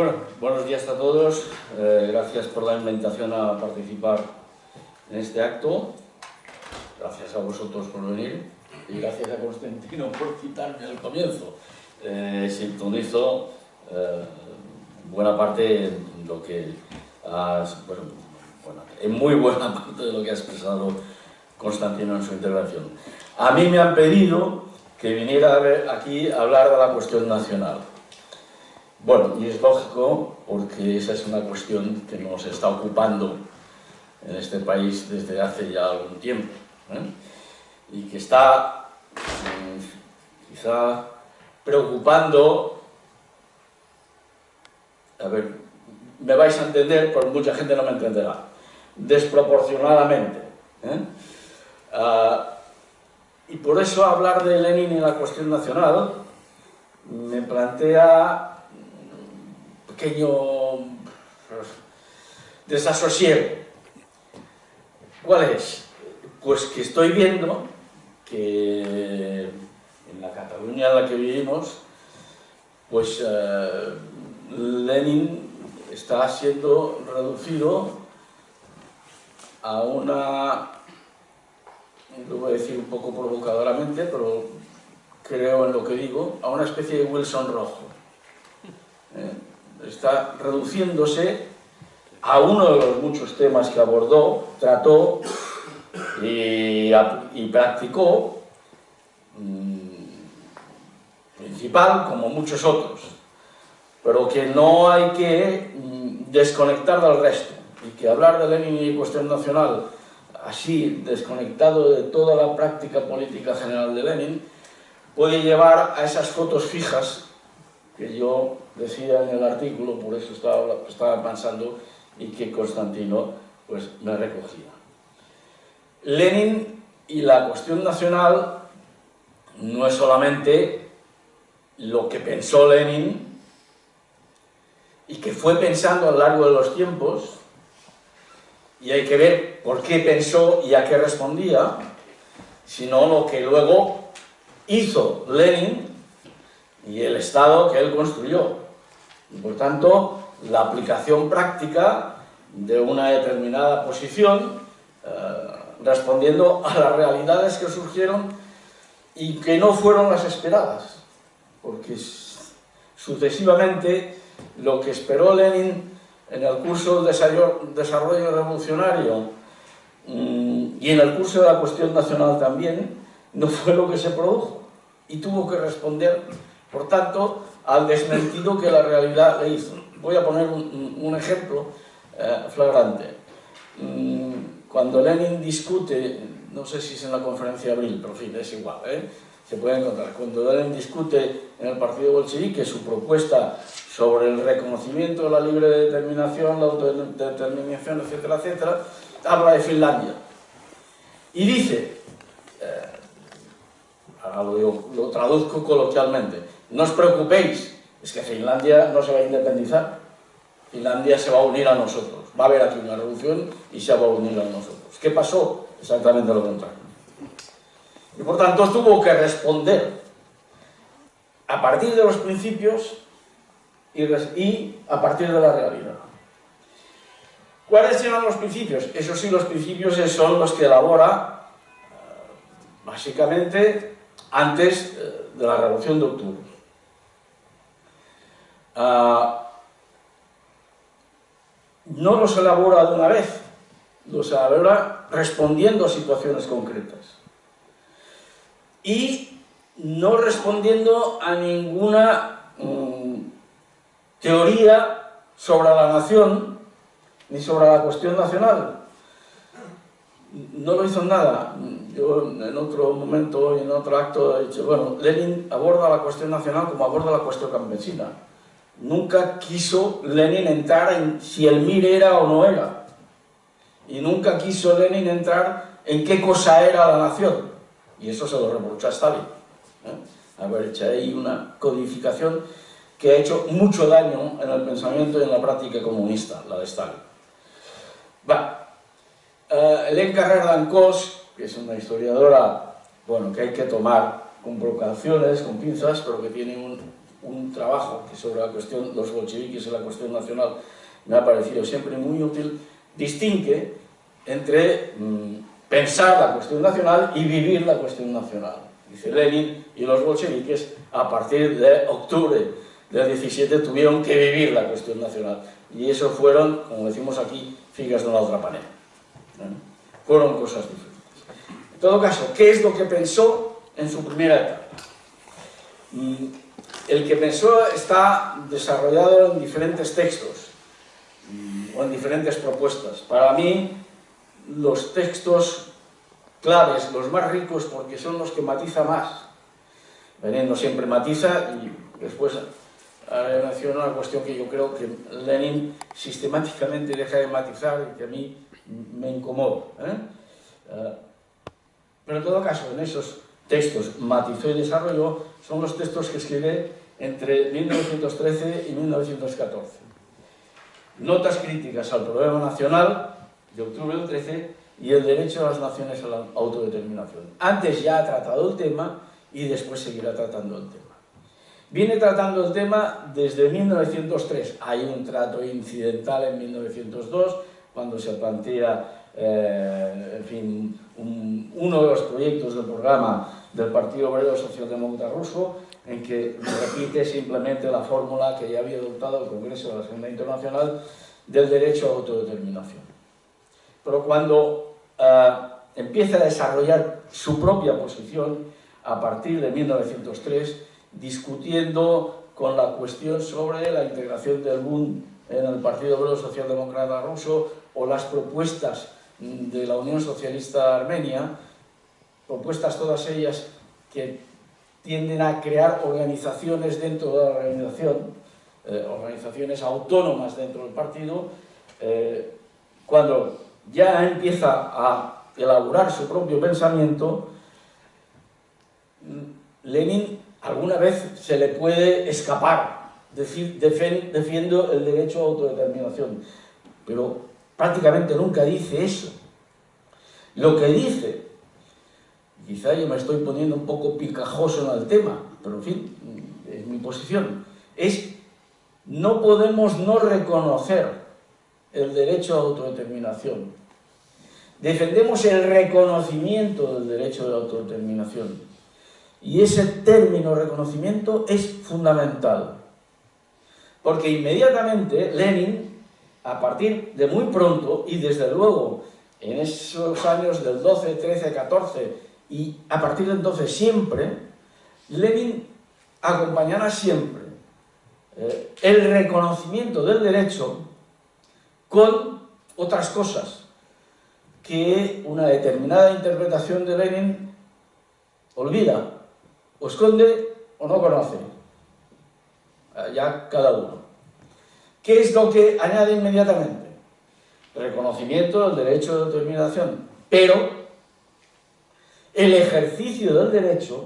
Bueno, buenos días a todos. Gracias por la invitación a participar en este acto. Gracias a vosotros por venir y gracias a Constantino por citarme al comienzo. Sintonizo buena parte de lo que has, en muy buena parte de lo que ha expresado Constantino en su intervención. A mí me han pedido que viniera aquí a hablar de la cuestión nacional. Bueno, y es lógico, porque esa es una cuestión que nos está ocupando en este país desde hace ya algún tiempo, y que está quizá preocupando, a ver, me vais a entender, pero mucha gente no me entenderá, desproporcionadamente. Y por eso hablar de Lenin y la cuestión nacional me plantea pequeño desasosiego. ¿Cuál es? Pues que estoy viendo que en la Cataluña en la que vivimos, pues Lenin está siendo reducido a una, lo voy a decir un poco provocadoramente, pero creo en lo que digo, a una especie de Wilson rojo. Está reduciéndose a uno de los muchos temas que abordó, trató y practicó, principal como muchos otros, pero que no hay que desconectar del resto, y que hablar de Lenin y cuestión nacional así, desconectado de toda la práctica política general de Lenin, puede llevar a esas fotos fijas que yo decía en el artículo, por eso estaba pensando, y que Constantino pues me recogía. Lenin y la cuestión nacional no es solamente lo que pensó Lenin y que fue pensando a lo largo de los tiempos, y hay que ver por qué pensó y a qué respondía, sino lo que luego hizo Lenin y el Estado que él construyó. Y por tanto, la aplicación práctica de una determinada posición, respondiendo a las realidades que surgieron y que no fueron las esperadas, porque sucesivamente lo que esperó Lenin en el curso del desarrollo revolucionario y en el curso de la cuestión nacional también, no fue lo que se produjo, y tuvo que responder, por tanto, al desmentido que la realidad le hizo. Voy a poner un ejemplo flagrante. Cuando Lenin discute, no sé si es en la conferencia de abril, pero en fin, es igual, se puede encontrar. Cuando Lenin discute en el partido bolchevique su propuesta sobre el reconocimiento de la libre determinación, la autodeterminación, etcétera, etcétera, habla de Finlandia. Y dice, ahora lo traduzco coloquialmente, no os preocupéis, es que Finlandia no se va a independizar, Finlandia se va a unir a nosotros, va a haber aquí una revolución y se va a unir a nosotros. ¿Qué pasó? Exactamente lo contrario. Y por tanto tuvo que responder a partir de los principios y a partir de la realidad. ¿Cuáles eran los principios? Eso sí, los principios son los que elabora básicamente antes de la Revolución de Octubre. No los elabora de una vez, los elabora respondiendo a situaciones concretas. Y no respondiendo a ninguna teoría sobre la nación ni sobre la cuestión nacional. No lo hizo nada. Yo en otro momento y en otro acto he dicho, bueno, Lenin aborda la cuestión nacional como aborda la cuestión campesina. Nunca quiso Lenin entrar en si el MIR era o no era. Y nunca quiso Lenin entrar en qué cosa era la nación. Y eso se lo reprocha a Stalin. Haber hecho ahí una codificación que ha hecho mucho daño en el pensamiento y en la práctica comunista, la de Stalin. Hélène Carrère d'Ancos, que es una historiadora, bueno, que hay que tomar con precauciones, con pinzas, pero que tiene un trabajo que sobre la cuestión, los bolcheviques y la cuestión nacional, me ha parecido siempre muy útil, distingue entre pensar la cuestión nacional y vivir la cuestión nacional. Dice Lenin y los bolcheviques, a partir de octubre del 17, tuvieron que vivir la cuestión nacional. Y eso fueron, como decimos aquí, figas de una otra panera. Fueron cosas diferentes. En todo caso, ¿qué es lo que pensó en su primera etapa? El que pensó está desarrollado en diferentes textos o en diferentes propuestas. Para mí, los textos claves, los más ricos, porque son los que matiza más. Lenin no siempre matiza, y después menciono una cuestión que yo creo que Lenin sistemáticamente deja de matizar y que a mí me incomoda. Pero en todo caso, en esos textos matizó y desarrolló, son los textos que escribe entre 1913 y 1914. Notas críticas al problema nacional, de octubre del 13, y el derecho de las naciones a la autodeterminación. Antes ya ha tratado el tema y después seguirá tratando el tema. Viene tratando el tema desde 1903. Hay un trato incidental en 1902, cuando se plantea, en fin, uno de los proyectos del programa del Partido Obrero Socialdemócrata Ruso, en que repite simplemente la fórmula que ya había adoptado el Congreso de la Asamblea Internacional del derecho a autodeterminación. Pero cuando empieza a desarrollar su propia posición, a partir de 1903, discutiendo con la cuestión sobre la integración del Bund en el Partido Obrero Socialdemócrata Ruso o las propuestas de la Unión Socialista Armenia, propuestas todas ellas que tienden a crear organizaciones dentro de la organización, organizaciones autónomas dentro del partido. Cuando ya empieza a elaborar su propio pensamiento, Lenin alguna vez se le puede escapar, decir, defiendo el derecho a autodeterminación, pero prácticamente nunca dice eso. Lo que dice, quizá yo me estoy poniendo un poco picajoso en el tema, pero en fin, es mi posición, es: no podemos no reconocer el derecho a autodeterminación. Defendemos el reconocimiento del derecho de autodeterminación. Y ese término reconocimiento es fundamental. Porque inmediatamente Lenin, a partir de muy pronto, y desde luego en esos años del 12, 13, 14, y a partir de entonces siempre, Lenin acompañará siempre el reconocimiento del derecho con otras cosas que una determinada interpretación de Lenin olvida, o esconde o no conoce. Ya cada uno. ¿Qué es lo que añade inmediatamente? Reconocimiento del derecho de determinación, pero el ejercicio del derecho,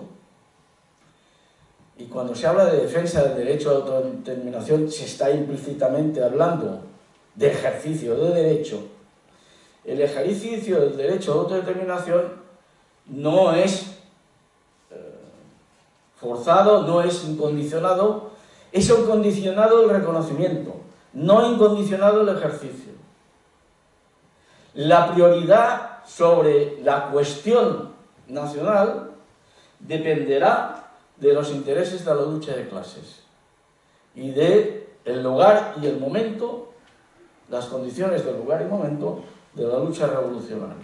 y cuando se habla de defensa del derecho de autodeterminación se está implícitamente hablando de ejercicio de derecho. El ejercicio del derecho de autodeterminación no es forzado, no es incondicionado, es incondicionado el reconocimiento, no incondicionado el ejercicio. La prioridad sobre la cuestión nacional dependerá de los intereses de la lucha de clases y de el lugar y el momento, las condiciones del lugar y momento de la lucha revolucionaria.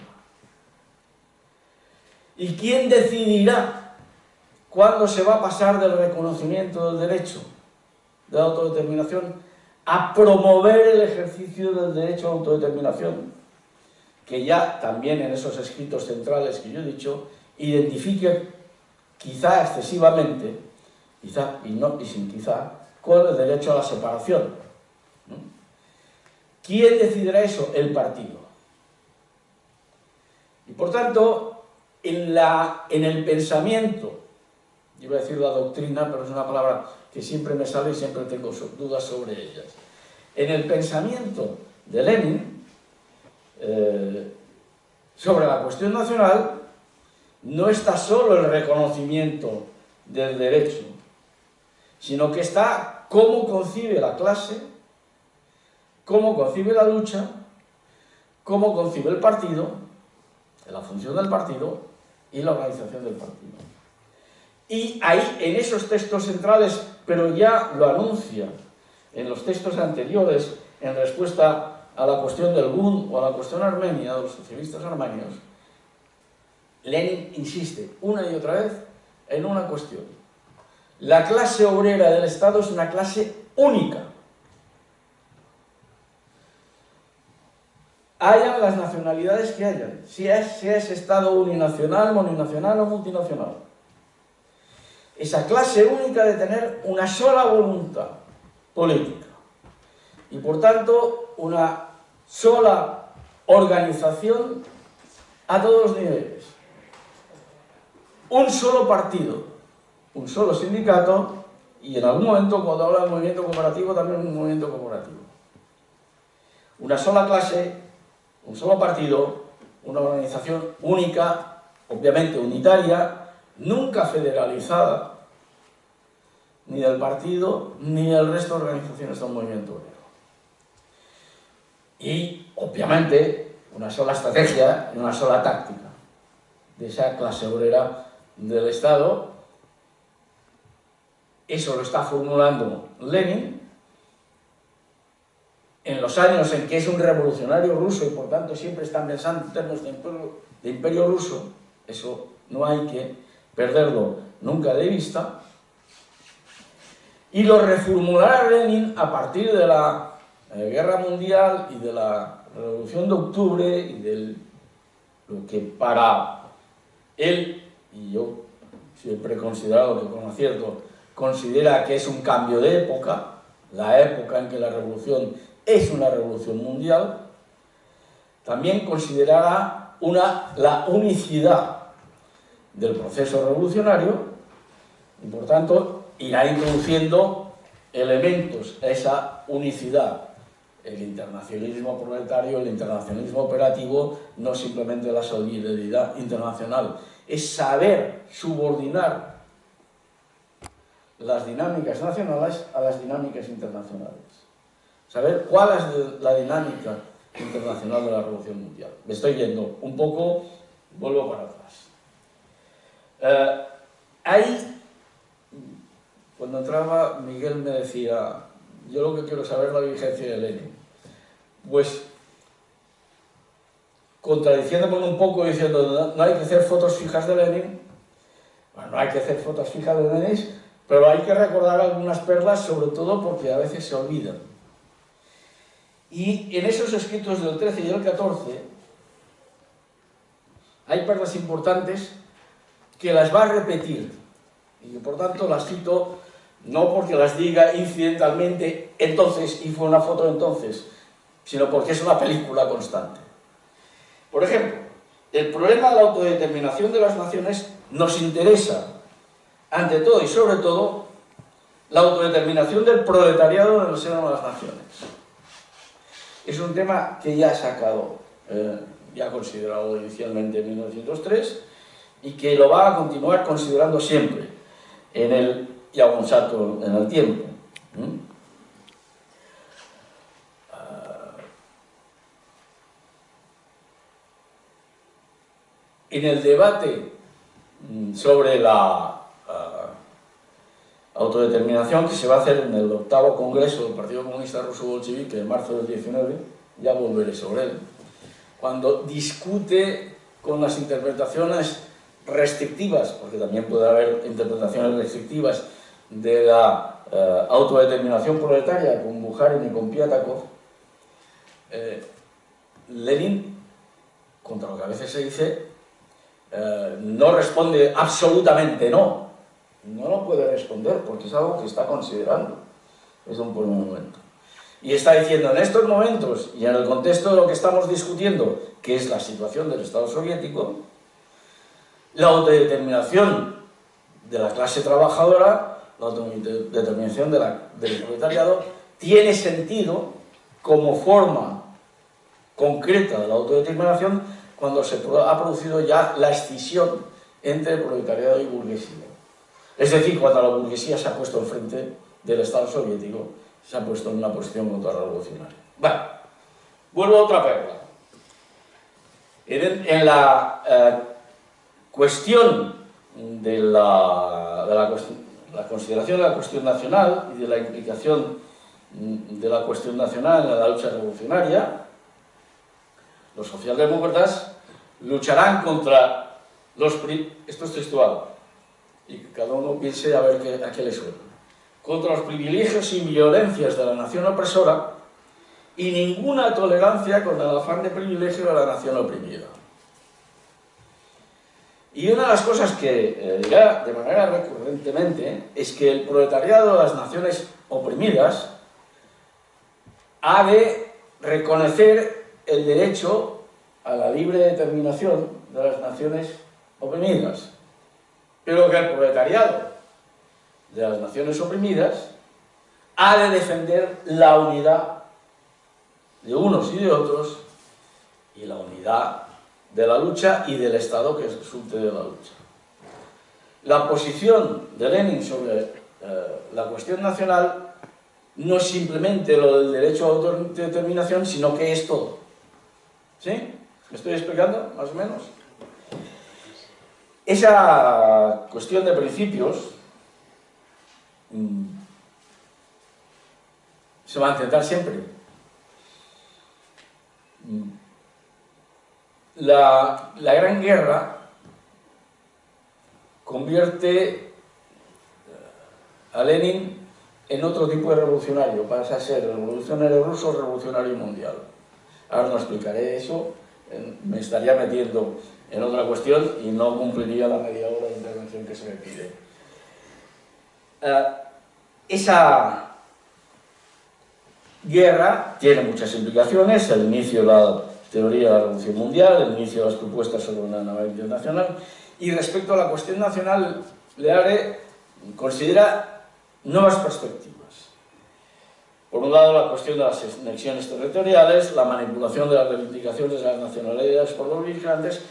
¿Y quién decidirá cuándo se va a pasar del reconocimiento del derecho de autodeterminación a promover el ejercicio del derecho a autodeterminación? Que ya también en esos escritos centrales que yo he dicho, identifique quizá excesivamente, quizá y sin quizá, con el derecho a la separación. ¿Quién decidirá eso? El partido. Y por tanto, en el pensamiento, iba a decir la doctrina, pero es una palabra que siempre me sale y siempre tengo dudas sobre ellas. En el pensamiento de Lenin, sobre la cuestión nacional, no está solo el reconocimiento del derecho, sino que está cómo concibe la clase, cómo concibe la lucha, cómo concibe el partido, la función del partido y la organización del partido. Y ahí, en esos textos centrales, pero ya lo anuncia en los textos anteriores, en respuesta a la cuestión del Bund o a la cuestión armenia, de los socialistas armenios, Lenin insiste una y otra vez en una cuestión. La clase obrera del Estado es una clase única. Hayan las nacionalidades que hayan, sea ese Estado uninacional, moninacional o multinacional. Esa clase única de tener una sola voluntad política y, por tanto, una sola organización a todos los niveles. Un solo partido, un solo sindicato y, en algún momento, cuando habla de movimiento cooperativo, también un movimiento cooperativo. Una sola clase, un solo partido, una organización única, obviamente unitaria, nunca federalizada, ni del partido, ni del resto de organizaciones del movimiento obrero. Y, obviamente, una sola estrategia y una sola táctica de esa clase obrera del Estado. Eso lo está formulando Lenin en los años en que es un revolucionario ruso y, por tanto, siempre están pensando en términos de imperio ruso. Eso no hay que perderlo nunca de vista. Y lo reformulará Lenin a partir de la Guerra Mundial y de la Revolución de Octubre y de lo que para él, y yo siempre he considerado que con acierto, considera que es un cambio de época, la época en que la revolución es una revolución mundial, también considerará la unicidad del proceso revolucionario y, por tanto, irá introduciendo elementos a esa unicidad. El internacionalismo proletario, el internacionalismo operativo, no simplemente la solidaridad internacional, es saber subordinar las dinámicas nacionales a las dinámicas internacionales. Saber cuál es la dinámica internacional de la revolución mundial. Me estoy yendo un poco, vuelvo para atrás. Ahí, cuando entraba, Miguel me decía, yo lo que quiero saber es la vigencia de Lenin. Pues, contradiciéndome un poco, diciendo, no hay que hacer fotos fijas de Lenin, bueno, no hay que hacer fotos fijas de Lenin, pero hay que recordar algunas perlas, sobre todo porque a veces se olvidan. Y en esos escritos del 13 y del 14 hay perlas importantes que las va a repetir y que, por tanto, las cito no porque las diga incidentalmente entonces y fue una foto entonces, sino porque es una película constante. Por ejemplo, el problema de la autodeterminación de las naciones nos interesa, ante todo y sobre todo, la autodeterminación del proletariado en el seno de las naciones. Es un tema que ya ha sacado, ya ha considerado inicialmente en 1903 y que lo va a continuar considerando siempre, y hago un salto en el tiempo. En el debate sobre la autodeterminación que se va a hacer en el 8º Congreso del Partido Comunista Ruso Bolchevique en marzo del 19, ya volveré sobre él, cuando discute con las interpretaciones restrictivas, porque también puede haber interpretaciones restrictivas de la autodeterminación proletaria con Bukharin y con Piatakov, Lenin, contra lo que a veces se dice, no responde absolutamente no lo puede responder porque es algo que está considerando desde un primer momento. Y está diciendo, en estos momentos y en el contexto de lo que estamos discutiendo, que es la situación del Estado soviético, la autodeterminación de la clase trabajadora, la autodeterminación del proletariado, tiene sentido como forma concreta de la autodeterminación cuando se ha producido ya la escisión entre proletariado y burguesía. Es decir, cuando la burguesía se ha puesto enfrente del Estado soviético, se ha puesto en una posición contrarrevolucionaria. Vale, vuelvo a otra perla. En la cuestión de la consideración de la cuestión nacional y de la implicación de la cuestión nacional en la lucha revolucionaria, los socialdemócratas lucharán contra los... Esto es textual, y que cada uno piense a ver a qué le suena. Contra los privilegios y violencias de la nación opresora y ninguna tolerancia con el afán de privilegio de la nación oprimida. Y una de las cosas que dirá de manera recurrentemente es que el proletariado de las naciones oprimidas ha de reconocer el derecho a la libre determinación de las naciones oprimidas, pero que el proletariado de las naciones oprimidas ha de defender la unidad de unos y de otros y la unidad de la lucha y del Estado que resulte de la lucha. La posición de Lenin sobre la cuestión nacional no es simplemente lo del derecho a autodeterminación, sino que es todo. ¿Sí? ¿Me estoy explicando, más o menos? Esa cuestión de principios se va a intentar siempre. La Gran Guerra convierte a Lenin en otro tipo de revolucionario, pasa a ser revolucionario ruso, revolucionario mundial. Ahora no explicaré eso, me estaría metiendo en otra cuestión y no cumpliría la media hora de intervención que se me pide. Esa guerra tiene muchas implicaciones, el inicio de la teoría de la Revolución Mundial, el inicio de las propuestas sobre una nave internacional, y respecto a la cuestión nacional, Leare considera nuevas perspectivas. Por un lado, la cuestión de las anexiones territoriales, la manipulación de las reivindicaciones de las nacionalidades por los beligerantes,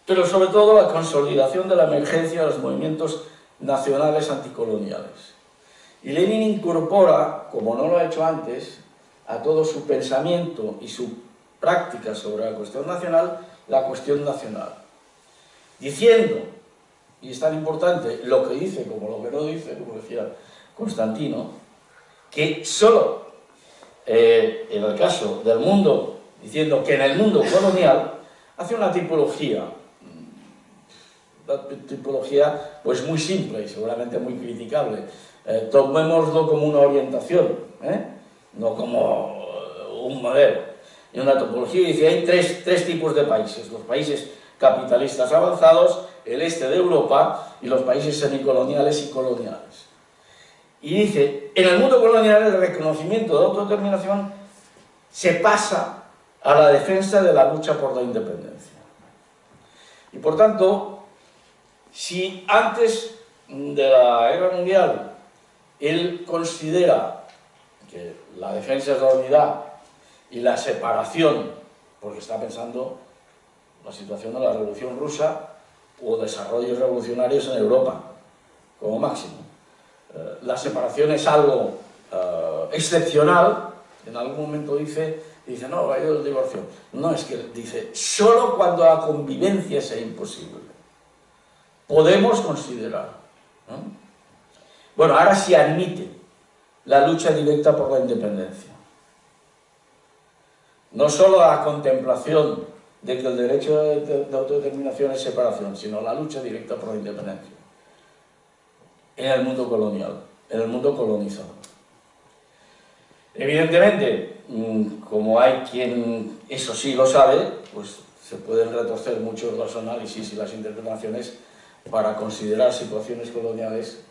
pero sobre todo la consolidación de la emergencia de los movimientos nacionales anticoloniales. Y Lenin incorpora, como no lo ha hecho antes, a todo su pensamiento y su práctica sobre la cuestión nacional, diciendo, y es tan importante lo que dice como lo que no dice, como decía Constantino, que solo en el caso del mundo, diciendo que en el mundo colonial hace una tipología pues muy simple y seguramente muy criticable. Tomémoslo como una orientación, no como un modelo. Y una topología dice hay tres tipos de países: los países capitalistas avanzados, el este de Europa y los países semicoloniales y coloniales. Y dice, en el mundo colonial el reconocimiento de autodeterminación se pasa a la defensa de la lucha por la independencia. Y por tanto, si antes de la Guerra Mundial él considera que la defensa es la unidad y la separación, porque está pensando la situación de la Revolución Rusa o desarrollos revolucionarios en Europa, como máximo. La separación es algo excepcional. En algún momento dice no, hay el divorcio. No, es que dice, solo cuando la convivencia sea imposible podemos considerar, ¿no? Bueno, ahora se admite la lucha directa por la independencia. No solo la contemplación de que el derecho de autodeterminación es separación, sino la lucha directa por la independencia en el mundo colonial, en el mundo colonizado. Evidentemente, como hay quien eso sí lo sabe, pues se pueden retorcer mucho los análisis y las interpretaciones para considerar situaciones coloniales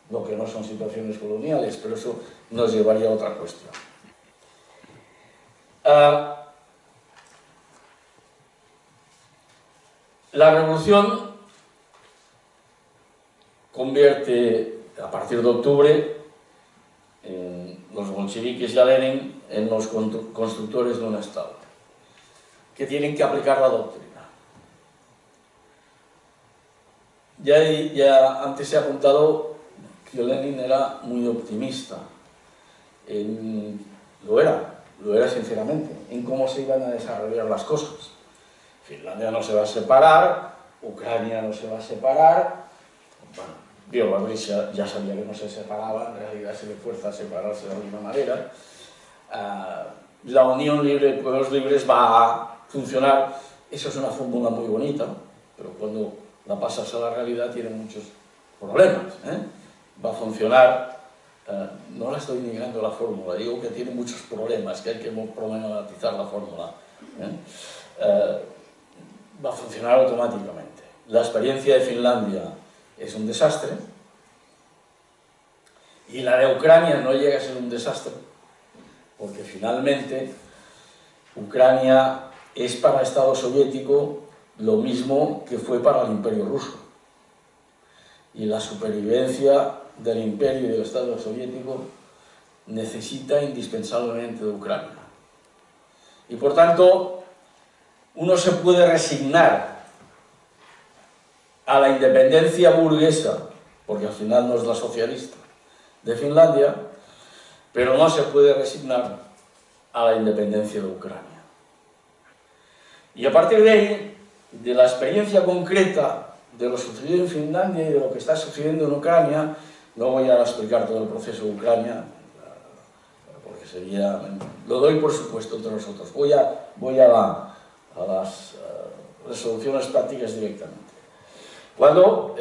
lo que no son situaciones coloniales, pero eso nos llevaría a otra cuestión. La revolución convierte, a partir de octubre, los bolcheviques y a Lenin en los constructores de un Estado, que tienen que aplicar la doctrina. Ya antes se ha apuntado que Lenin era muy optimista. Lo era sinceramente, en cómo se iban a desarrollar las cosas. Finlandia no se va a separar, Ucrania no se va a separar. Bueno, Bielorrusia ya sabía que no se separaba, en realidad se le fuerza a separarse de alguna manera. La Unión Libre de Pueblos Libres va a funcionar. Eso es una fórmula muy bonita, pero cuando la pasas a la realidad tiene muchos problemas. Va a funcionar, no la estoy negando la fórmula, digo que tiene muchos problemas, que hay que problematizar la fórmula. Va a funcionar automáticamente. La experiencia de Finlandia es un desastre, y la de Ucrania no llega a ser un desastre, porque finalmente Ucrania es para el Estado soviético lo mismo que fue para el Imperio ruso. Y la supervivencia del Imperio y del Estado soviético necesita indispensablemente de Ucrania. Y por tanto, uno se puede resignar a la independencia burguesa, porque al final no es la socialista, de Finlandia, pero no se puede resignar a la independencia de Ucrania. Y a partir de ahí, de la experiencia concreta de lo sucedido en Finlandia y de lo que está sucediendo en Ucrania, no voy a explicar todo el proceso de Ucrania, porque sería... Lo doy por supuesto entre nosotros. Voy a las resoluciones prácticas directamente. Cuando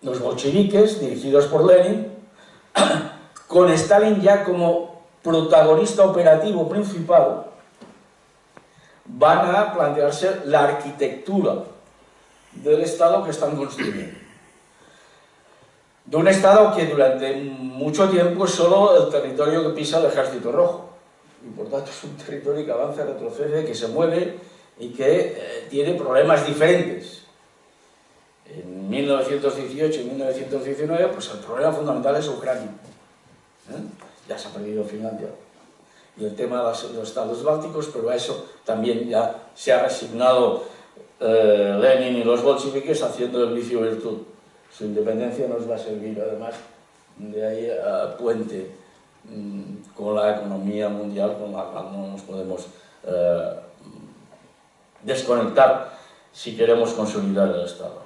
los bolcheviques, dirigidos por Lenin, con Stalin ya como protagonista operativo principal, van a plantearse la arquitectura del Estado que están construyendo. De un Estado que durante mucho tiempo es solo el territorio que pisa el Ejército Rojo. Y por tanto es un territorio que avanza, retrocede, que se mueve y que tiene problemas diferentes. En 1918 y 1919, pues el problema fundamental es Ucrania. Ya se ha perdido Finlandia. Y el tema de los estados bálticos, pero a eso también ya se ha resignado Lenin y los bolcheviques haciendo el vicio virtud. Su independencia nos va a servir además de ahí a puente con la economía mundial, con la cual no nos podemos desconectar si queremos consolidar el Estado.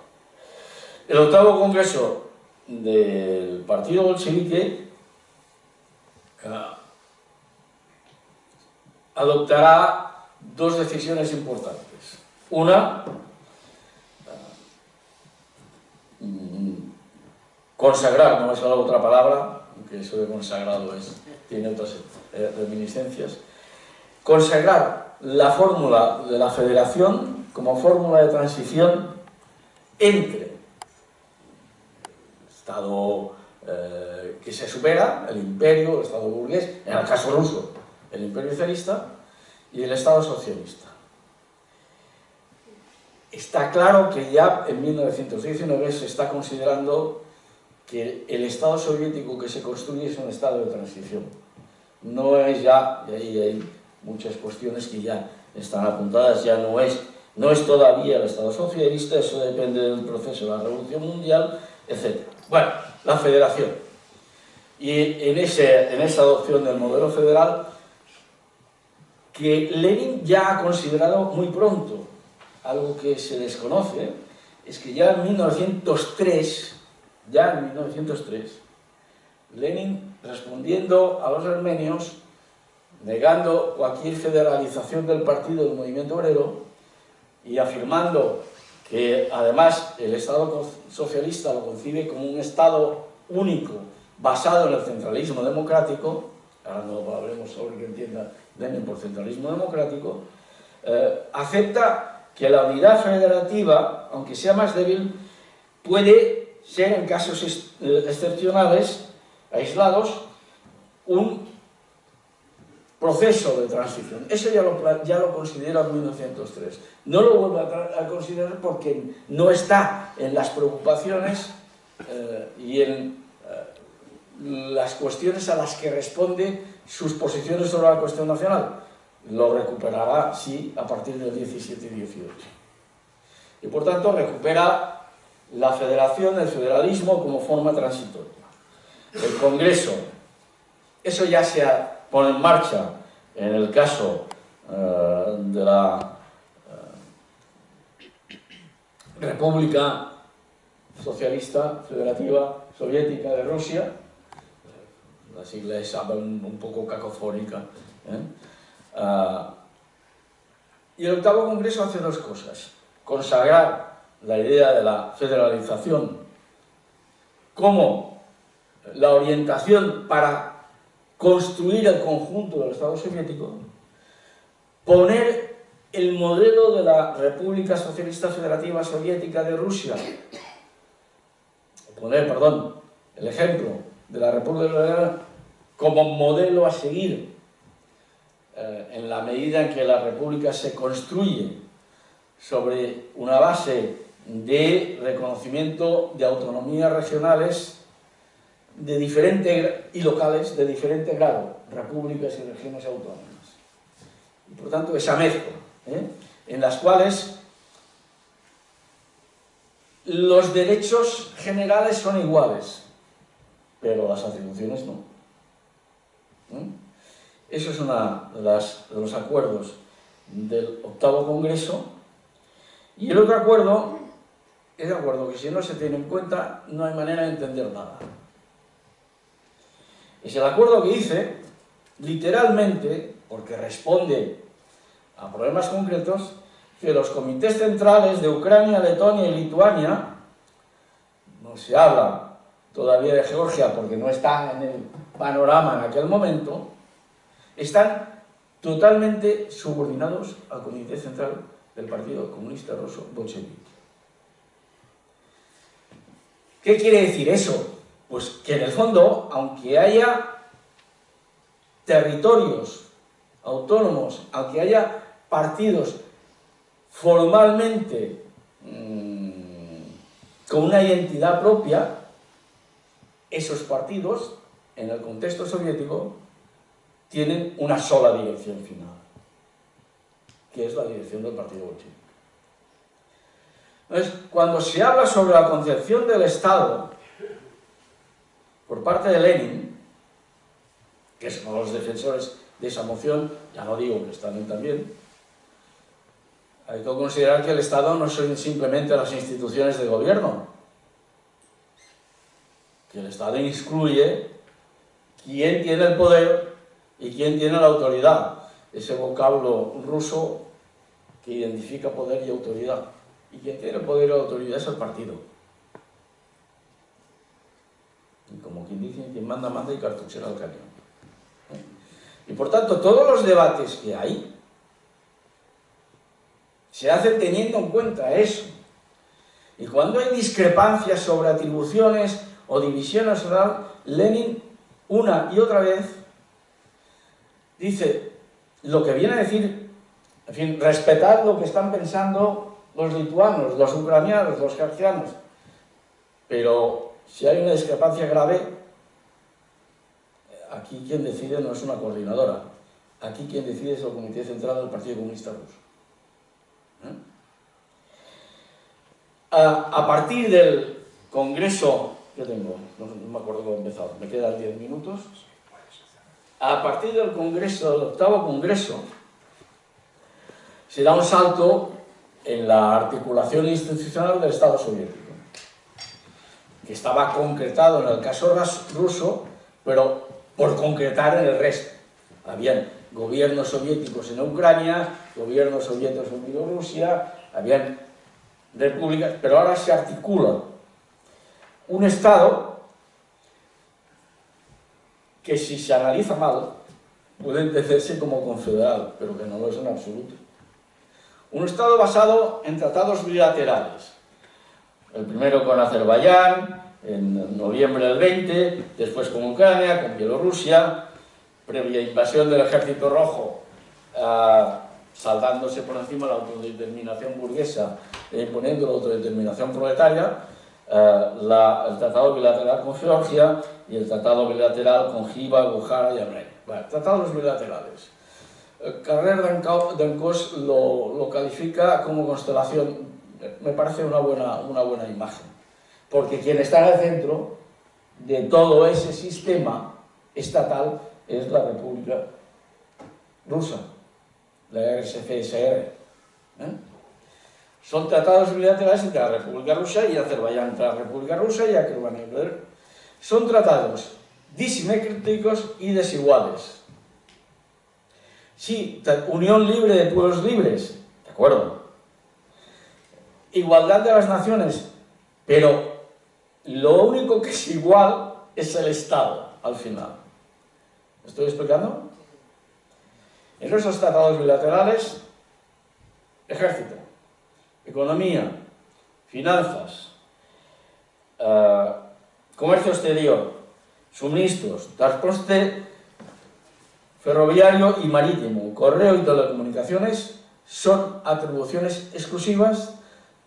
El octavo congreso del partido bolchevique adoptará dos decisiones importantes. Una, consagrar, no es la otra palabra, aunque eso de consagrado tiene otras reminiscencias, consagrar la fórmula de la federación como fórmula de transición entre el Estado que se supera, el imperio, el Estado burgués, en el caso ruso, el imperio zarista, y el Estado socialista. Está claro que ya en 1919 se está considerando que el Estado soviético que se construye es un estado de transición. No es ya, y ahí hay muchas cuestiones que ya están apuntadas, ya no es todavía el Estado socialista, eso depende del proceso de la Revolución Mundial, etc. Bueno, la federación. Y en esa adopción del modelo federal, que Lenin ya ha considerado muy pronto, algo que se desconoce, es que ya en 1903, Lenin, respondiendo a los armenios, negando cualquier federalización del partido del movimiento obrero y afirmando que además el Estado socialista lo concibe como un Estado único basado en el centralismo democrático, ahora no hablemos sobre que entienda Lenin por centralismo democrático, acepta que la unidad federativa, aunque sea más débil, puede ser en casos excepcionales, aislados, un proceso de transición. Eso ya lo considera en 1903. No lo vuelve a considerar porque no está en las preocupaciones y en las cuestiones a las que responde sus posiciones sobre la cuestión nacional. Lo recuperará, sí, a partir del 17 y 18. y por tanto recupera la federación, el federalismo como forma transitoria. El Congreso, eso ya se pone en marcha en el caso de la República Socialista Federativa Soviética de Rusia. La sigla es un poco cacofónica, y el octavo Congreso hace dos cosas: consagrar la idea de la federalización como la orientación para construir el conjunto del Estado soviético, poner el modelo de la República Socialista Federativa Soviética de Rusia, el ejemplo de la República como modelo a seguir en la medida en que la República se construye sobre una base de reconocimiento de autonomías regionales y locales de diferente grado, repúblicas y regiones autónomas. Y por tanto, esa mezcla, en las cuales los derechos generales son iguales, pero las atribuciones no. Eso es uno de los acuerdos del octavo Congreso. Y el otro acuerdo es de acuerdo que si no se tiene en cuenta no hay manera de entender nada. Es el acuerdo que dice, literalmente, porque responde a problemas concretos, que los comités centrales de Ucrania, Letonia y Lituania, no se habla todavía de Georgia porque no está en el panorama en aquel momento, están totalmente subordinados al Comité Central del Partido Comunista Ruso bolchevique. ¿Qué quiere decir eso? Pues que en el fondo, aunque haya territorios autónomos, aunque haya partidos formalmente con una identidad propia, esos partidos, en el contexto soviético, tienen una sola dirección final, que es la dirección del Partido Bolchevique. Entonces, cuando se habla sobre la concepción del Estado por parte de Lenin, que son los defensores de esa moción, ya no digo que Stalin también, hay que considerar que el Estado no son simplemente las instituciones de gobierno, que el Estado incluye quién tiene el poder y quién tiene la autoridad, ese vocablo ruso que identifica poder y autoridad. Y quien tiene poder y autoridad es el partido. Y como quien dice, quien manda, manda y cartuchera al cañón. Y por tanto, todos los debates que hay se hacen teniendo en cuenta eso. Y cuando hay discrepancias sobre atribuciones o división nacional, Lenin, una y otra vez, dice lo que viene a decir, en fin, respetar lo que están pensando los lituanos, los ucranianos, los georgianos, pero si hay una discrepancia grave, aquí quien decide no es una coordinadora, aquí quien decide es el Comité Central del Partido Comunista Ruso. A partir del Congreso, ¿qué tengo? No me acuerdo cómo he empezado, me quedan 10 minutos. A partir del Congreso, del octavo Congreso, se da un salto en la articulación institucional del Estado soviético, que estaba concretado en el caso ruso, pero por concretar en el resto. Habían gobiernos soviéticos en Ucrania, gobiernos soviéticos en Bielorrusia, habían repúblicas, pero ahora se articula un Estado que, si se analiza mal, puede entenderse como confederal, pero que no lo es en absoluto. Un Estado basado en tratados bilaterales. El primero con Azerbaiyán, en noviembre del 20, después con Ucrania, con Bielorrusia, previa invasión del Ejército Rojo, saltándose por encima la autodeterminación burguesa e imponiendo la autodeterminación proletaria, el tratado bilateral con Georgia y el tratado bilateral con Jiva, Bukhara y Armenia. Bueno, tratados bilaterales. Carrer d'Encós lo califica como constelación me parece una buena imagen, porque quien está en el centro de todo ese sistema estatal es la República Rusa, la RSFSR. Son tratados bilaterales entre la República Rusa y Azerbaiyán, entre la República Rusa y Azerbaiyán. Son tratados disimétricos y desiguales. Sí, unión libre de pueblos libres, de acuerdo. Igualdad de las naciones, pero lo único que es igual es el Estado, al final. ¿Me estoy explicando? En esos tratados bilaterales, ejército, economía, finanzas, comercio exterior, suministros, transporte ferroviario y marítimo, correo y telecomunicaciones son atribuciones exclusivas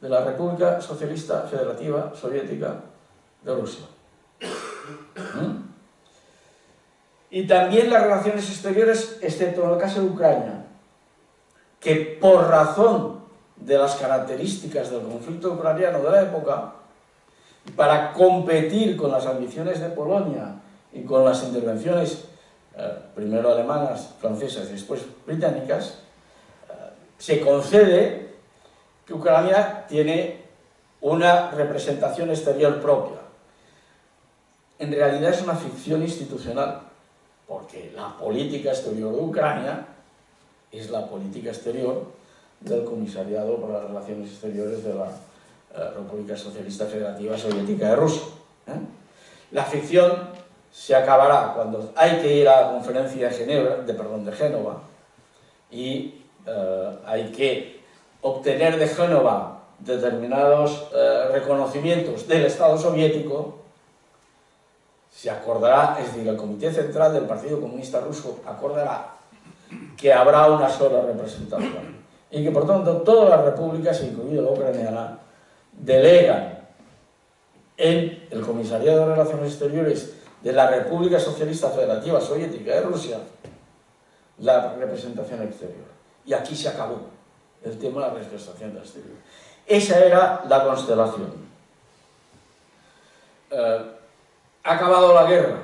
de la República Socialista Federativa Soviética de Rusia. Y también las relaciones exteriores, excepto en el caso de Ucrania, que por razón de las características del conflicto ucraniano de la época, para competir con las ambiciones de Polonia y con las intervenciones primero alemanas, francesas y después británicas, se concede que Ucrania tiene una representación exterior propia. En realidad es una ficción institucional, porque la política exterior de Ucrania es la política exterior del Comisariado para las Relaciones Exteriores de la República Socialista Federativa Soviética de Rusia. La ficción se acabará cuando hay que ir a la conferencia de Génova y hay que obtener de Génova determinados reconocimientos del Estado soviético. Se acordará, es decir, el Comité Central del Partido Comunista Ruso acordará que habrá una sola representación y que por tanto todas las repúblicas, incluida la ucraniana, delegan en el Comisariado de Relaciones Exteriores de la República Socialista Federativa Soviética de Rusia la representación exterior. Y aquí se acabó el tema de la representación exterior. Esa era la constelación. Ha acabado la guerra.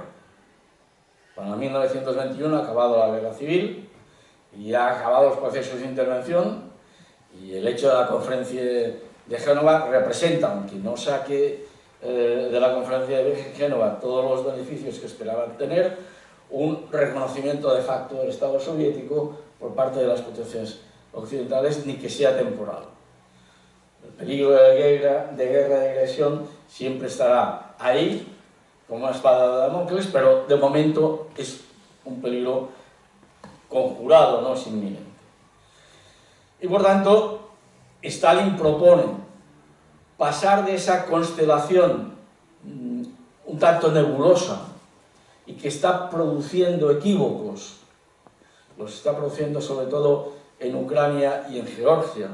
Para 1921 ha acabado la guerra civil y ha acabado los procesos de intervención, y el hecho de la conferencia de Génova representa, aunque no saque de la conferencia de Génova todos los beneficios que esperaban tener, un reconocimiento de facto del Estado soviético por parte de las potencias occidentales, ni que sea temporal. El peligro de guerra de agresión siempre estará ahí, como una espada de Damocles, pero de momento es un peligro conjurado, no es inminente. Y por tanto, Stalin propone pasar de esa constelación un tanto nebulosa y que está produciendo equívocos, los está produciendo sobre todo en Ucrania y en Georgia,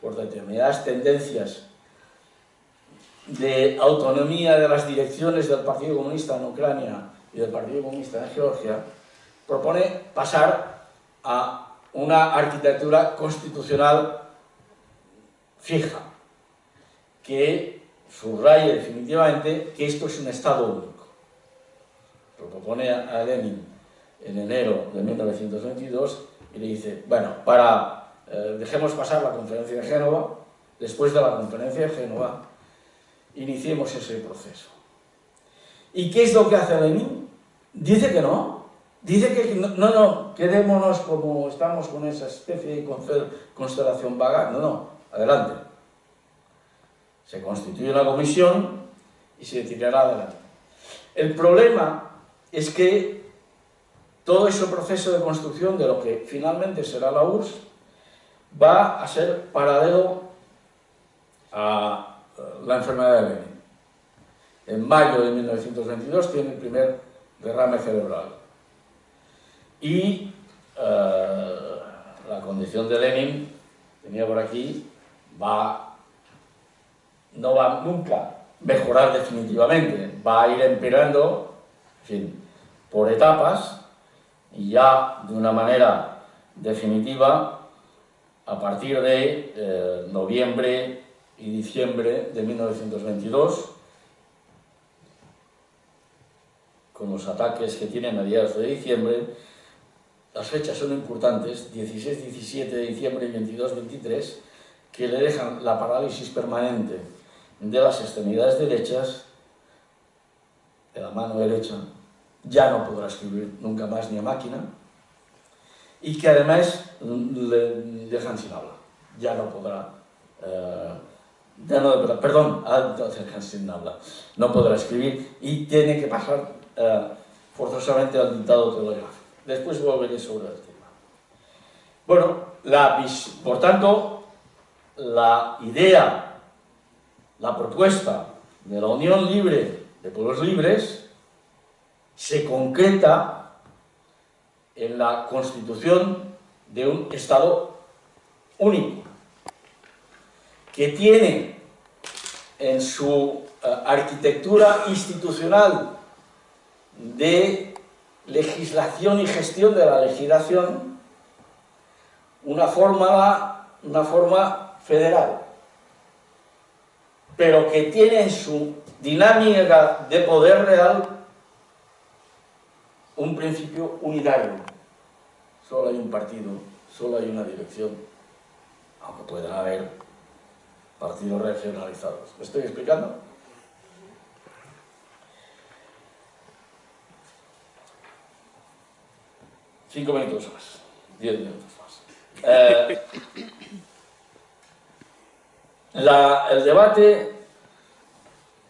por determinadas tendencias de autonomía de las direcciones del Partido Comunista en Ucrania y del Partido Comunista en Georgia, propone pasar a una arquitectura constitucional fija, que subraye definitivamente que esto es un Estado único. Lo propone a Lenin en enero de 1922 y le dice, bueno, dejemos pasar la conferencia de Génova, después de la conferencia de Génova, iniciemos ese proceso. ¿Y qué es lo que hace Lenin? Dice que no. Dice que no, quedémonos como estamos con esa especie de constelación vaga. No, adelante. Se constituye una comisión y se tirará adelante. El problema es que todo ese proceso de construcción de lo que finalmente será la URSS va a ser paralelo a la enfermedad de Lenin. En mayo de 1922 tiene el primer derrame cerebral. Y la condición de Lenin, tenía por aquí, no va nunca a mejorar definitivamente, va a ir empeorando, en fin, por etapas, y ya de una manera definitiva a partir de noviembre y diciembre de 1922, con los ataques que tiene a mediados de diciembre. Las fechas son importantes, 16-17 de diciembre y 22-23, que le dejan la parálisis permanente de las extremidades derechas, de la mano derecha. Ya no podrá escribir nunca más ni a máquina, y que además le dejan sin habla. Ya no podrá, sin habla, no podrá escribir y tiene que pasar forzosamente al dictado telegráfico. Después volveré sobre el tema. Bueno, por tanto, la idea, la propuesta de la Unión Libre de Pueblos Libres se concreta en la constitución de un Estado único, que tiene en su arquitectura institucional de legislación y gestión de la legislación una forma federal, pero que tiene en su dinámica de poder real un principio unitario. Solo hay un partido, solo hay una dirección, aunque puedan haber partidos regionalizados. ¿Me estoy explicando? Cinco minutos más, 10 minutos más. El debate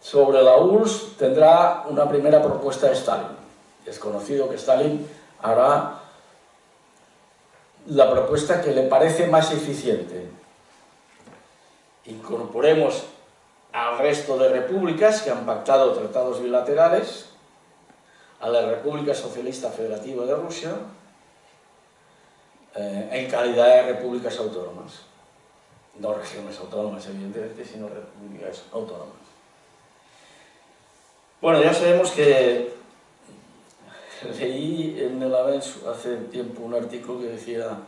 sobre la URSS tendrá una primera propuesta de Stalin. Es conocido que Stalin hará la propuesta que le parece más eficiente. Incorporemos al resto de repúblicas que han pactado tratados bilaterales, a la República Socialista Federativa de Rusia, en calidad de repúblicas autónomas. No regiones autónomas, evidentemente, sino repúblicas autónomas. Bueno, ya sabemos que leí en el Avensu hace tiempo un artículo que decía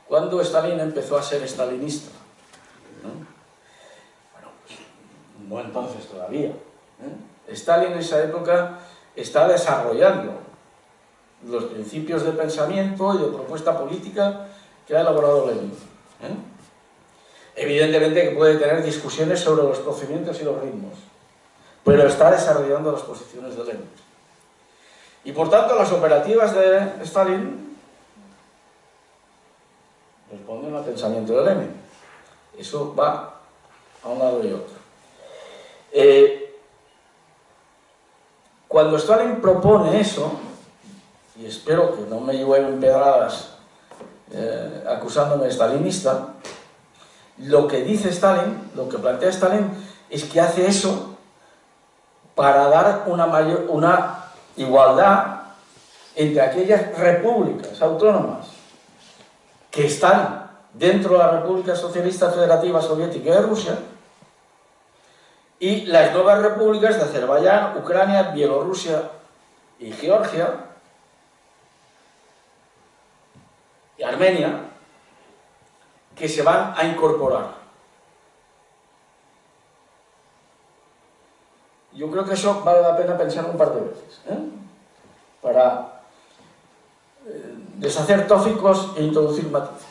¿cuándo Stalin empezó a ser stalinista? ¿No? Bueno, pues, no entonces todavía. Stalin en esa época está desarrollando los principios de pensamiento y de propuesta política que ha elaborado Lenin. Evidentemente que puede tener discusiones sobre los procedimientos y los ritmos, pero está desarrollando las posiciones de Lenin. Y por tanto las operativas de Stalin responden al pensamiento de Lenin. Eso va a un lado y otro. Cuando Stalin propone eso, y espero que no me lleven pedradas acusándome de stalinista, lo que dice Stalin, lo que plantea Stalin, es que hace eso para dar una igualdad entre aquellas repúblicas autónomas que están dentro de la República Socialista Federativa Soviética de Rusia y las nuevas repúblicas de Azerbaiyán, Ucrania, Bielorrusia y Georgia y Armenia, que se van a incorporar. Yo creo que eso vale la pena pensar un par de veces, para deshacer tópicos e introducir matices.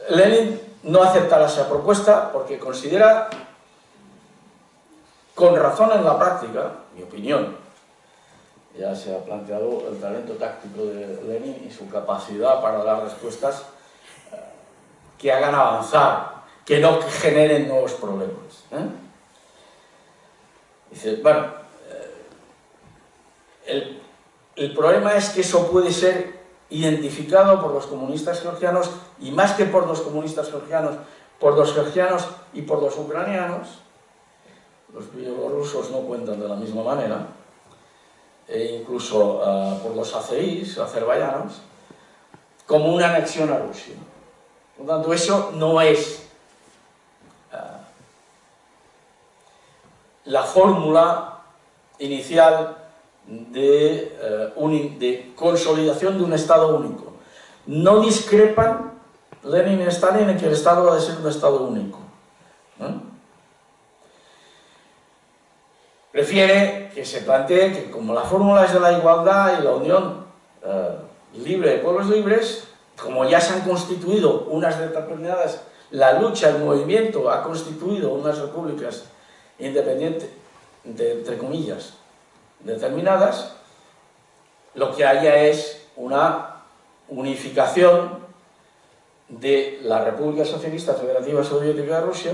Lenin no aceptará esa propuesta porque considera, con razón en la práctica, mi opinión, ya se ha planteado el talento táctico de Lenin y su capacidad para dar respuestas que hagan avanzar, que no generen nuevos problemas. Dice, bueno, el problema es que eso puede ser identificado por los comunistas georgianos, y más que por los comunistas georgianos, por los georgianos y por los ucranianos. Los bielorrusos no cuentan de la misma manera, e incluso por los azeríes, azerbaiyanos, como una anexión a Rusia. Por lo tanto, eso no es la fórmula inicial de consolidación de un Estado único. No discrepan Lenin y Stalin en que el Estado ha de ser un Estado único. Prefiere que se plantee que como la fórmula es de la igualdad y la unión libre de pueblos libres, como ya se han constituido unas determinadas, la lucha, el movimiento ha constituido unas repúblicas independientes, entre comillas, determinadas, lo que haya es una unificación de la República Socialista Federativa Soviética de Rusia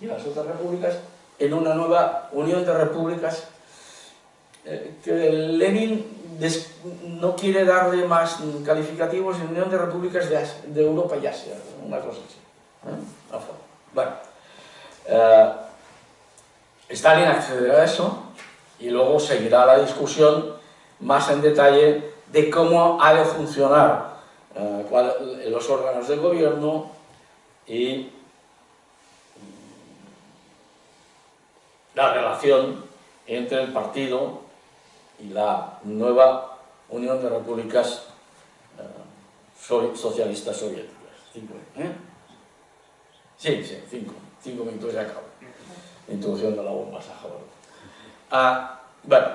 y las otras repúblicas en una nueva unión de repúblicas que Lenin no quiere darle más calificativos en unión de repúblicas de Europa y Asia, una cosa así. Bueno, Stalin accederá a eso y luego seguirá la discusión más en detalle de cómo ha de funcionar los órganos de gobierno y la relación entre el partido y la nueva Unión de Repúblicas Socialistas Soviéticas. Sí, 5 minutos ya acabo. Introducción de la bomba Sájarov. Bueno,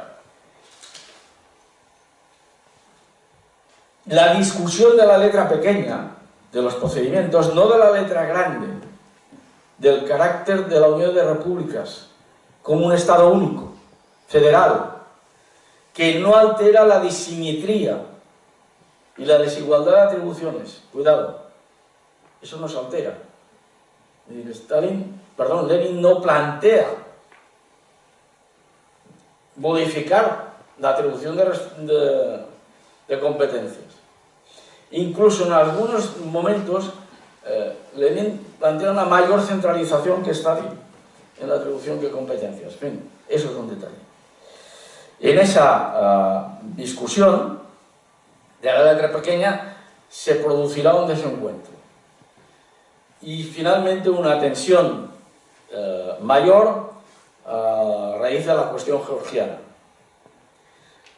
la discusión de la letra pequeña de los procedimientos, no de la letra grande, del carácter de la Unión de Repúblicas como un Estado único, federal, que no altera la disimetría y la desigualdad de atribuciones. Cuidado, eso no se altera. Lenin no plantea modificar la atribución de competencias. Incluso en algunos momentos Lenin plantea una mayor centralización que Stalin en la atribución de competencias. En fin, eso es un detalle. En esa discusión de la letra pequeña se producirá un desencuentro y finalmente una tensión mayor a raíz de la cuestión georgiana,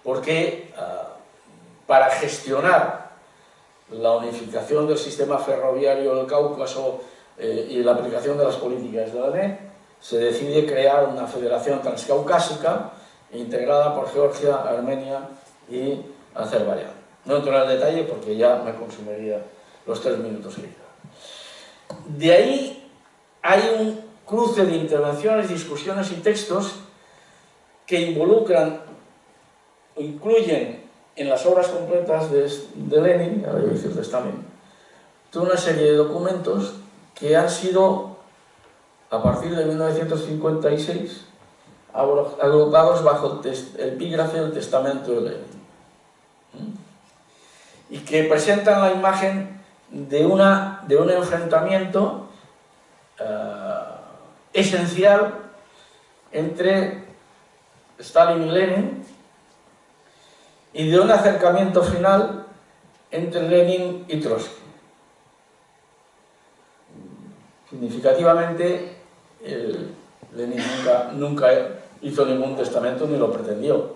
porque para gestionar la unificación del sistema ferroviario del Cáucaso y la aplicación de las políticas de la ANE, se decide crear una federación transcaucásica integrada por Georgia, Armenia y Azerbaiyán. No entro en el detalle porque ya me consumiría los 3 minutos que quedan. De ahí hay un cruce de intervenciones, discusiones y textos que involucran o incluyen en las obras completas de Lenin, ahora voy a decirles también, toda una serie de documentos que han sido, a partir de 1956, agrupados bajo el epígrafe del testamento de Lenin, y que presentan la imagen de un enfrentamiento esencial entre Stalin y Lenin y de un acercamiento final entre Lenin y Trotsky. Significativamente, Lenin nunca hizo ningún testamento ni lo pretendió,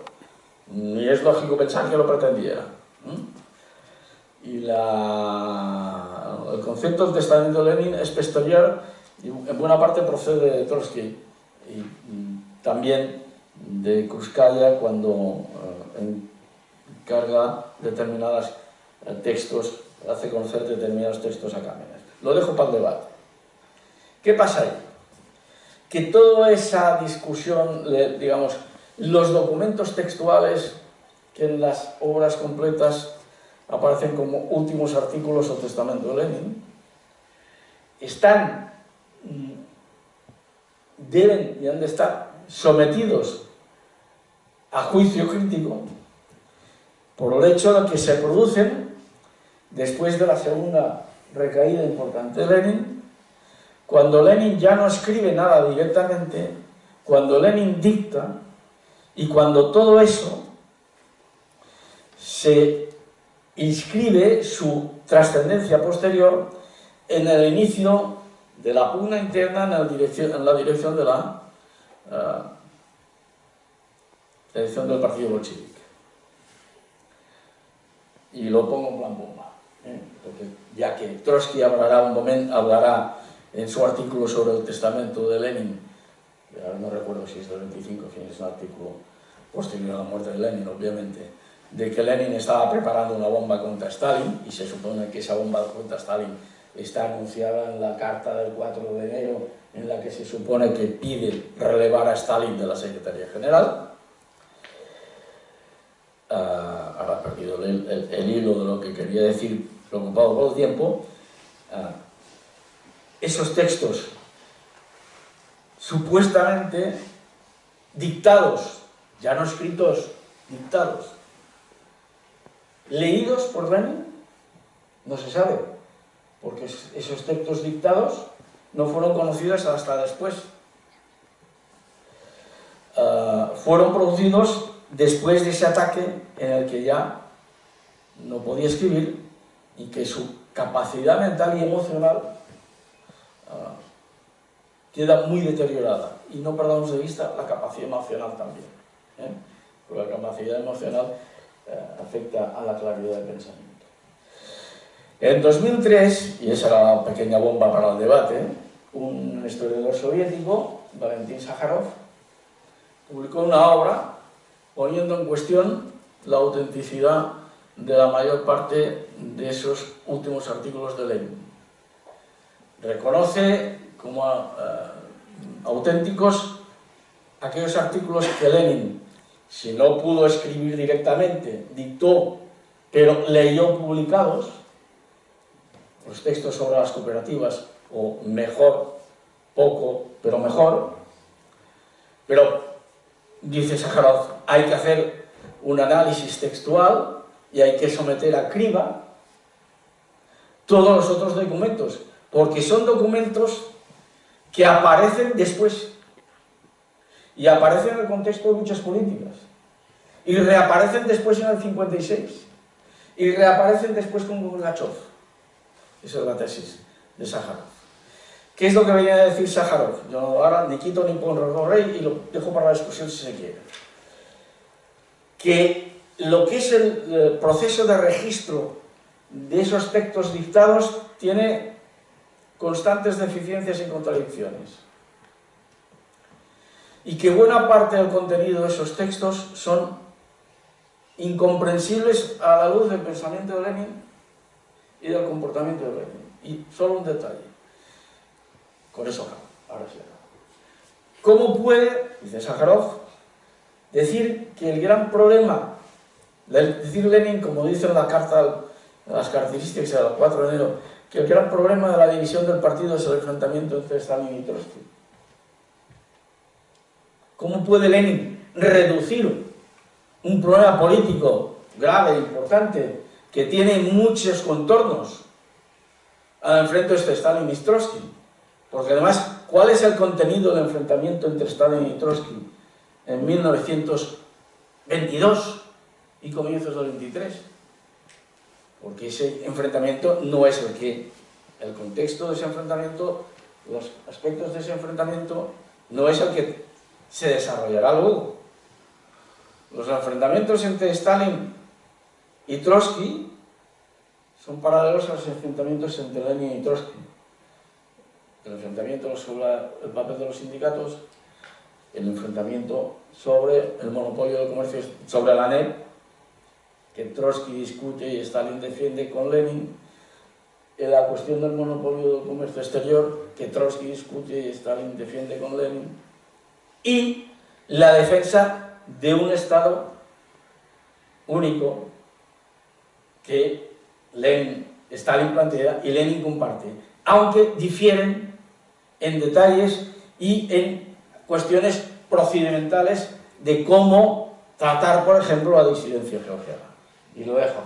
ni es lógico pensar que lo pretendiera. Y el concepto del testamento de Lenin es posterior y en buena parte procede de Trotsky y también de Krúpskaya cuando encarga determinados textos, hace conocer determinados textos a Cámenes. Lo dejo para el debate. ¿Qué pasa ahí? Que toda esa discusión, digamos, los documentos textuales que en las obras completas aparecen como últimos artículos o testamento de Lenin, deben y han de estar sometidos a juicio crítico por el hecho de que se producen después de la segunda recaída importante de Lenin, cuando Lenin ya no escribe nada directamente, cuando Lenin dicta y cuando todo eso se inscribe su trascendencia posterior en el inicio de la pugna interna en la dirección de la elección del partido bolchevique. Y lo pongo en plan bomba, porque ya que Trotsky hablará en su artículo sobre el testamento de Lenin, ahora no recuerdo si es del 25, si es un artículo posterior a la muerte de Lenin, obviamente, de que Lenin estaba preparando una bomba contra Stalin, y se supone que esa bomba contra Stalin está anunciada en la carta del 4 de enero, en la que se supone que pide relevar a Stalin de la Secretaría General. Ahora he perdido el hilo de lo que quería decir, preocupado por el tiempo. Esos textos supuestamente dictados, ya no escritos, dictados, leídos por Lenin, no se sabe, porque esos textos dictados no fueron conocidos hasta después. Fueron producidos después de ese ataque en el que ya no podía escribir y que su capacidad mental y emocional queda muy deteriorada. Y no perdamos de vista la capacidad emocional también, porque la capacidad emocional afecta a la claridad del pensamiento. En 2003, y esa era la pequeña bomba para el debate, un historiador soviético, Valentín Sájarov, publicó una obra poniendo en cuestión la autenticidad de la mayor parte de esos últimos artículos de Lenin. Reconoce como auténticos aquellos artículos que Lenin, si no pudo escribir directamente, dictó, pero leyó publicados, los textos sobre las cooperativas, o mejor, poco, pero mejor. Pero, dice Sájarov, hay que hacer un análisis textual y hay que someter a criba todos los otros documentos, porque son documentos que aparecen después, y aparecen en el contexto de luchas políticas, y reaparecen después en el 56, y reaparecen después con Gorbachev. Esa es la tesis de Sájarov. ¿Qué es lo que venía a decir Sájarov? Yo ahora ni quito ni pongo rey y lo dejo para la discusión si se quiere. Que lo que es el proceso de registro de esos textos dictados tiene constantes deficiencias y contradicciones. Y que buena parte del contenido de esos textos son incomprensibles a la luz del pensamiento de Lenin y del comportamiento de Lenin. Y solo un detalle. Con eso acabo. Ahora sí acabo. ¿Cómo puede, dice Sájarov, decir que el gran problema, decir Lenin, como dice en la carta, las características del 4 de enero, que el gran problema de la división del partido es el enfrentamiento entre Stalin y Trotsky? ¿Cómo puede Lenin reducir un problema político grave, importante, que tiene muchos contornos al enfrentamiento entre Stalin y Trotsky? Porque además, ¿cuál es el contenido del enfrentamiento entre Stalin y Trotsky en 1922 y comienzos del 23? Porque ese enfrentamiento no es el contexto de ese enfrentamiento, los aspectos de ese enfrentamiento, no es el que se desarrollará luego. Los enfrentamientos entre Stalin y Trotsky son paralelos a los enfrentamientos entre Lenin y Trotsky. El enfrentamiento sobre el papel de los sindicatos, el enfrentamiento sobre el monopolio del comercio, sobre la ANEP, que Trotsky discute y Stalin defiende con Lenin, en la cuestión del monopolio del comercio exterior, que Trotsky discute y Stalin defiende con Lenin, y la defensa de un Estado único que Stalin plantea y Lenin comparte, aunque difieren en detalles y en cuestiones procedimentales de cómo tratar, por ejemplo, la disidencia georgiana. Y lo dejo.